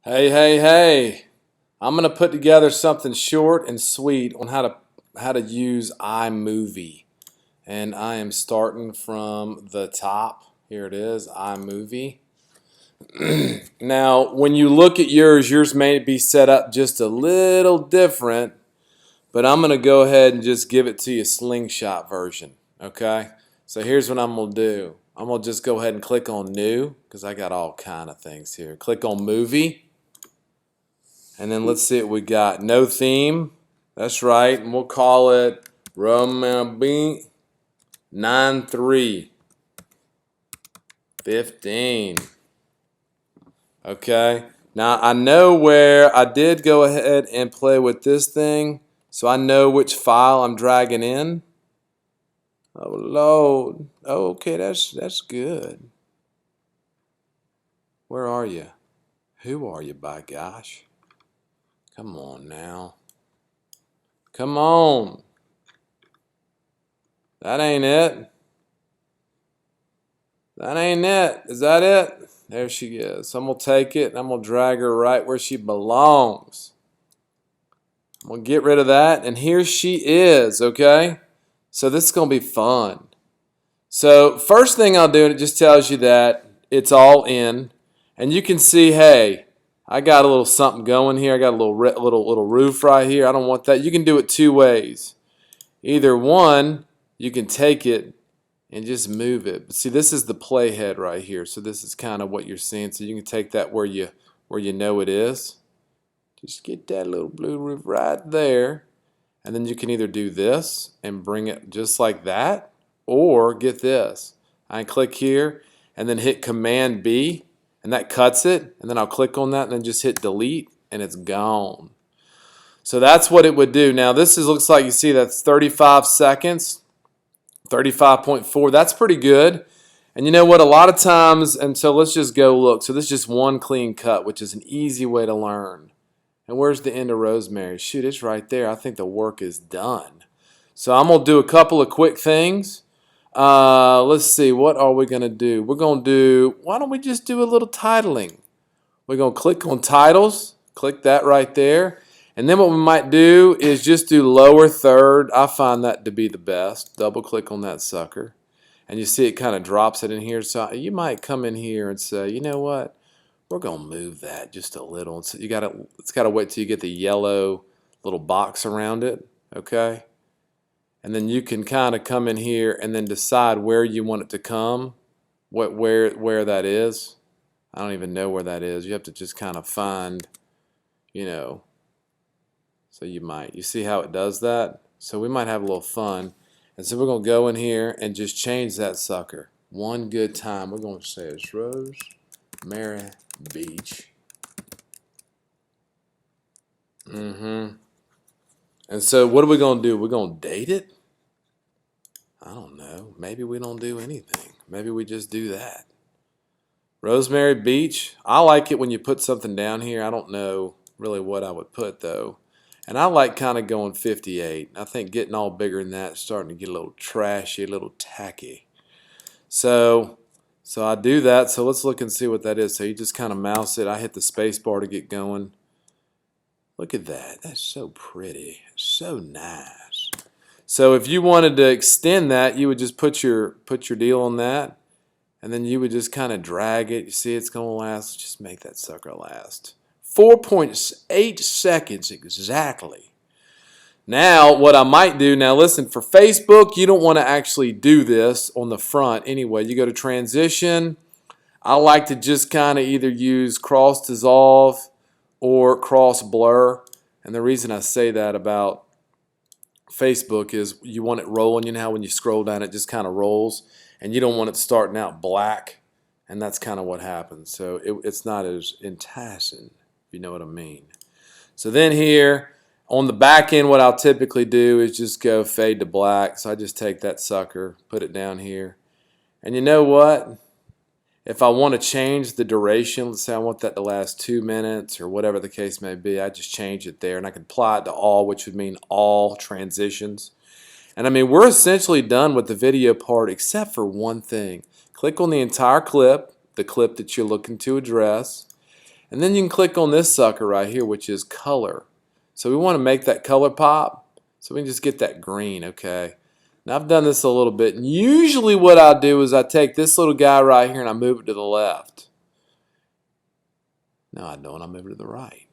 Hey, hey, hey. I'm going to put together something short and sweet on how to use iMovie. And I am starting from the top. Here it is, iMovie. Now, when you look at yours may be set up just a little different, but I'm going to go ahead and just give it to you slingshot version, okay? So here's what I'm going to do. I'm going to just go ahead and click on new because I got all kind of things here. Click on movie. And then let's see what we got. No theme. That's right. And we'll call it Roman 9315. Okay. Now I know where I did go ahead and play with this thing, so I know which file I'm dragging in. Oh Lord. Oh, okay, that's good. Where are you? Who are you, by gosh? Come on now. Come on. That ain't it. That ain't it. Is that it? There she is. So I'm going to take it and I'm going to drag her right where she belongs. I'm going to get rid of that. And here she is, okay? So this is going to be fun. So first thing I'll do, and it just tells you that it's all in. And you can see, hey, I got a little something going here. I got a little roof right here. I don't want that. You can do it two ways. Either one, you can take it and just move it. But see, this is the playhead right here. So this is kind of what you're seeing. So you can take that where you know it is. Just get that little blue roof right there. And then you can either do this and bring it just like that, or get this. I can click here and then hit Command B, and that cuts it. And then I'll click on that and then just hit delete, and it's gone. So that's what it would do. Now this looks like, you see, that's 35 seconds. 35.4, that's pretty good. And you know what, a lot of times, and so let's just go look. So this is just one clean cut, which is an easy way to learn. And where's the end of Rosemary? Shoot, it's right there. I think the work is done. So I'm going to do a couple of quick things. Let's see, what are we going to do? We're going to do, why don't we just do a little titling? We're going to click on titles, click that right there. And then what we might do is just do lower third. I find that to be the best. Double click on that sucker. And you see it kind of drops it in here. So you might come in here and say, you know what? We're going to move that just a little. So it's got to wait till you get the yellow little box around it. Okay? And then you can kind of come in here and then decide where you want it to come. Where that is. I don't even know where that is. You have to just kind of find, you know. So you see how it does that? So we might have a little fun. And so we're going to go in here and just change that sucker. One good time. We're going to say it's Rosemary Beach. And so what are we going to do? We're going to date it? I don't know. Maybe we don't do anything. Maybe we just do that. Rosemary Beach. I like it when you put something down here. I don't know really what I would put though. And I like kind of going 58. I think getting all bigger than that is starting to get a little trashy, a little tacky. So I do that. So let's look and see what that is. So you just kind of mouse it. I hit the space bar to get going. Look at that. That's so pretty. So nice. So if you wanted to extend that, you would just put your deal on that. And then you would just kind of drag it. You see it's going to last. Just make that sucker last. 4.8 seconds exactly. Now, what I might do, now listen, for Facebook, you don't want to actually do this on the front anyway. You go to transition. I like to just kind of either use cross dissolve or cross blur. And the reason I say that about Facebook is you want it rolling. You know how when you scroll down, it just kind of rolls. And you don't want it starting out black. And that's kind of what happens. So it's not as enticing. You know what I mean. So then here on the back end, what I'll typically do is just go fade to black. So I just take that sucker, put it down here. And you know what? If I want to change the duration, let's say I want that to last 2 minutes or whatever the case may be, I just change it there and I can apply it to all, which would mean all transitions. And I mean, we're essentially done with the video part except for one thing. Click on the entire clip, the clip that you're looking to address. And then you can click on this sucker right here, which is color. So we want to make that color pop. So we can just get that green, okay. Now I've done this a little bit. And usually what I do is I take this little guy right here and I move it to the left. No, I don't. I move it to the right.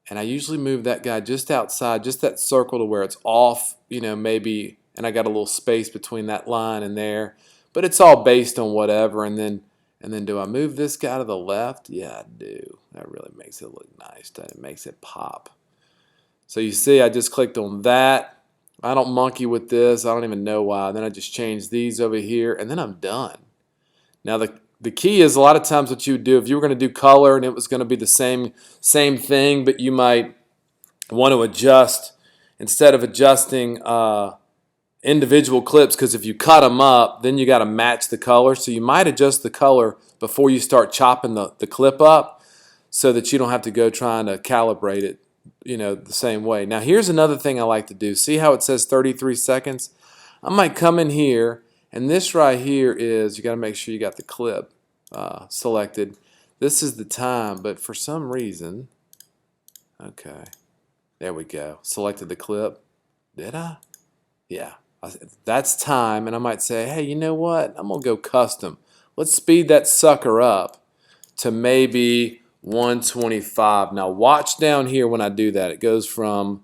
And I usually move that guy just outside, just that circle to where it's off, you know, maybe, and I got a little space between that line and there. But it's all based on whatever. And then do I move this guy to the left? Yeah, I do. That really makes it look nice. That makes it pop. So you see, I just clicked on that. I don't monkey with this. I don't even know why. Then I just change these over here, and then I'm done. Now the key is a lot of times what you would do if you were going to do color and it was going to be the same thing, but you might want to adjust instead of adjusting individual clips, because if you cut them up, then you got to match the color. So you might adjust the color before you start chopping the clip up, so that you don't have to go trying to calibrate it, you know, the same way. Now here's another thing I like to do. See how it says 33 seconds? I might come in here, and this right here is, you got to make sure you got the clip selected. This is the time, but for some reason, okay, there we go. Selected the clip. Did I? Yeah. That's time, and I might say, hey, you know what? I'm going to go custom. Let's speed that sucker up to maybe 125. Now watch down here when I do that. It goes from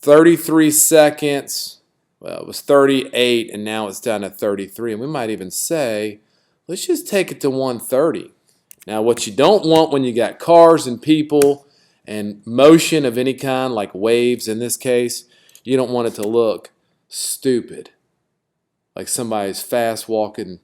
33 seconds, well, it was 38, and now it's down to 33. And we might even say, let's just take it to 130. Now what you don't want when you got cars and people and motion of any kind, like waves in this case, you don't want it to look stupid, like somebody's fast walking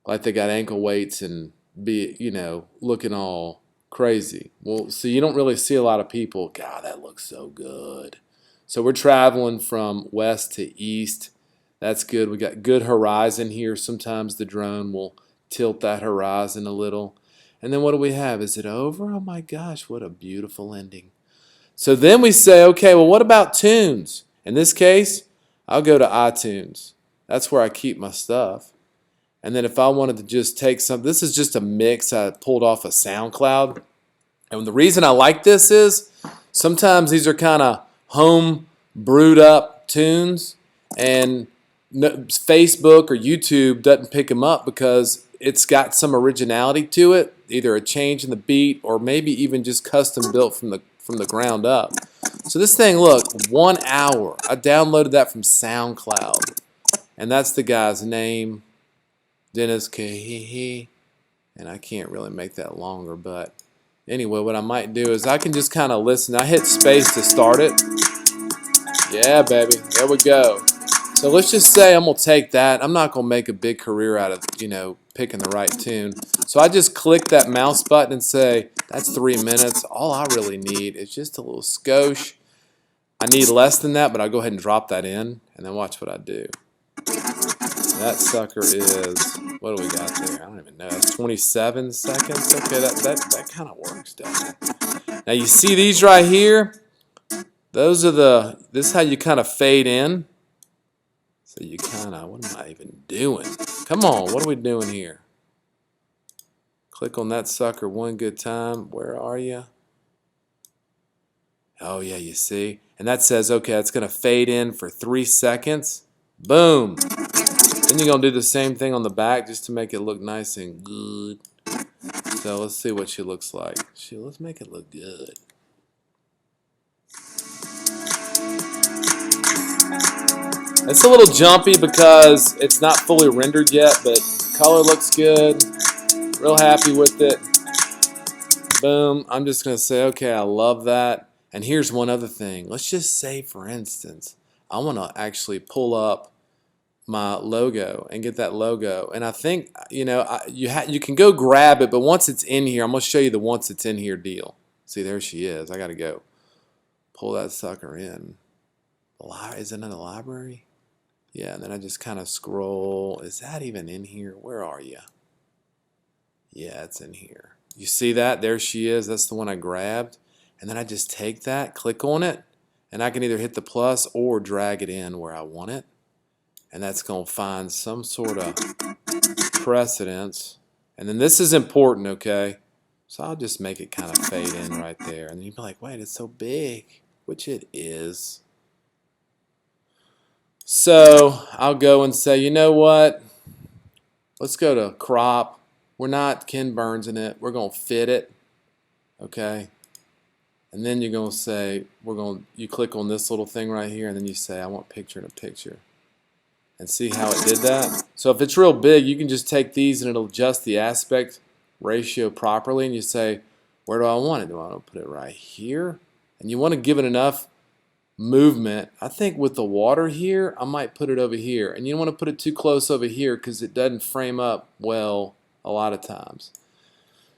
like they got ankle weights and be, you know, looking all crazy. Well, so you don't really see a lot of people, God, that looks so good. So we're traveling from west to east. That's good. We got good horizon here. Sometimes the drone will tilt that horizon a little. And then what do we have? Is it over? Oh my gosh, what a beautiful ending. So then we say, okay, well, what about tunes? In this case, I'll go to iTunes. That's where I keep my stuff. And then if I wanted to just take some, this is just a mix I pulled off of SoundCloud. And the reason I like this is sometimes these are kind of home brewed up tunes, and Facebook or YouTube doesn't pick them up because it's got some originality to it, either a change in the beat or maybe even just custom built from the ground up. So this thing, look, 1 hour. I downloaded that from SoundCloud, and that's the guy's name, Dennis Kahihi, and I can't really make that longer, but anyway, what I might do is I can just kind of listen. I hit space to start it. Yeah, baby, there we go. So let's just say I'm going to take that. I'm not going to make a big career out of, you know, picking the right tune. So I just click that mouse button and say, that's 3 minutes. All I really need is just a little skosh. I need less than that, but I'll go ahead and drop that in, and then watch what I do. That sucker is, what do we got there? I don't even know. That's 27 seconds. Okay, that kind of works, doesn't it? Now you see these right here? Those are this is how you kind of fade in. So you kind of, what am I even doing? Come on, what are we doing here? Click on that sucker one good time. Where are you? Oh yeah, you see? And that says, okay, it's going to fade in for 3 seconds. Boom. Then you're going to do the same thing on the back just to make it look nice and good. So let's see what she looks like. Let's make it look good. It's a little jumpy because it's not fully rendered yet, but the color looks good. Real happy with it. Boom. I'm just going to say, okay, I love that. And here's one other thing. Let's just say, for instance, I want to actually pull up my logo and get that logo. And I think, you know, you can go grab it, but once it's in here, I'm going to show you the once it's in here deal. See, there she is. I got to go pull that sucker in. Is it in the library? Yeah, and then I just kind of scroll. Is that even in here? Where are you? Yeah, it's in here. You see that? There she is. That's the one I grabbed. And then I just take that, click on it, and I can either hit the plus or drag it in where I want it. And that's going to find some sort of precedence. And then this is important, okay? So I'll just make it kind of fade in right there. And you'd be like, wait, it's so big, which it is. So I'll go and say, you know what? Let's go to crop. We're not Ken Burns in it. We're going to fit it. Okay. And then you're going to say, you click on this little thing right here, and then you say, I want picture in a picture. And see how it did that? So if it's real big, you can just take these and it'll adjust the aspect ratio properly, and you say, where do I want it? Do I want to put it right here? And you want to give it enough movement. I think with the water here, I might put it over here. And you don't want to put it too close over here because it doesn't frame up well a lot of times.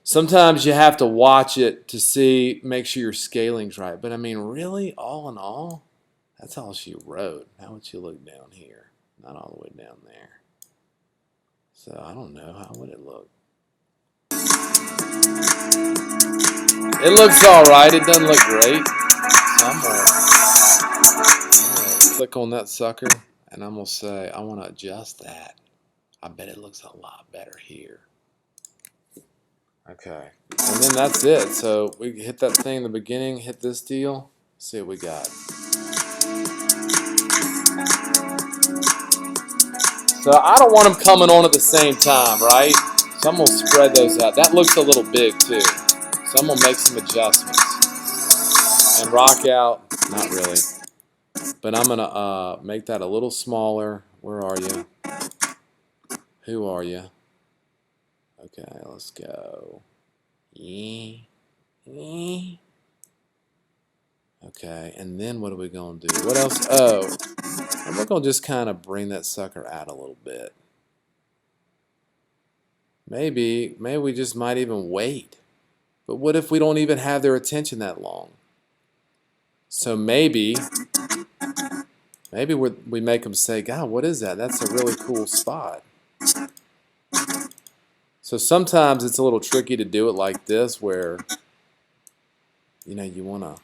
Sometimes you have to watch it to see, make sure your scaling's right. But I mean, really, all in all, that's all she wrote. How would you look down here? Not all the way down there. So I don't know. How would it look? It looks all right. It doesn't look great. So I'm gonna click on that sucker, and I'm gonna say I want to adjust that. I bet it looks a lot better here. Okay, and then that's it. So we hit that thing in the beginning, hit this deal, see what we got. So I don't want them coming on at the same time, right? So I'm going to spread those out. That looks a little big too. So I'm going to make some adjustments. And rock out, not really. But I'm going to make that a little smaller. Where are you? Who are you? Okay, let's go. Okay, and then what are we going to do? What else? Oh, and we're going to just kind of bring that sucker out a little bit. Maybe we just might even wait. But what if we don't even have their attention that long? So maybe we make them say, God, what is that? That's a really cool spot. So sometimes it's a little tricky to do it like this where, you know, you want to,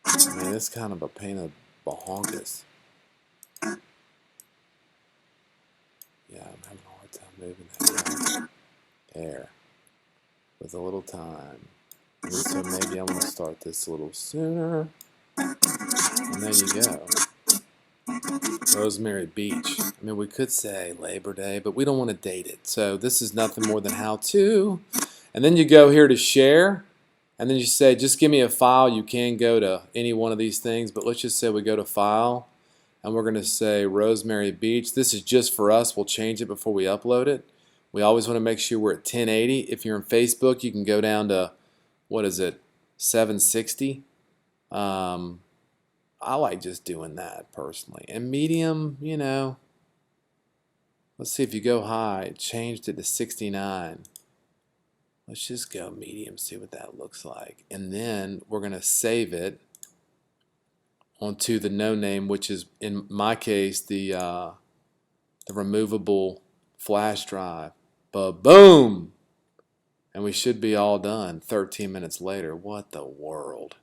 I mean, it's kind of a pain in the bahonkus. Yeah, I'm having a hard time moving that there with a little time. And so maybe I'm going to start this a little sooner. And there you go. Rosemary Beach. I mean, we could say Labor Day, but we don't want to date it. So this is nothing more than how to. And then you go here to share. And then you say, just give me a file. You can go to any one of these things, but let's just say we go to File. And we're going to say Rosemary Beach. This is just for us. We'll change it before we upload it. We always want to make sure we're at 1080. If you're in Facebook, you can go down to, what is it, 760. I like just doing that personally. And medium, you know, let's see if you go high. It changed it to 69. Let's just go medium, see what that looks like. And then we're going to save it onto the no name, which is, in my case, the removable flash drive. Ba-boom! And we should be all done 13 minutes later. What the world?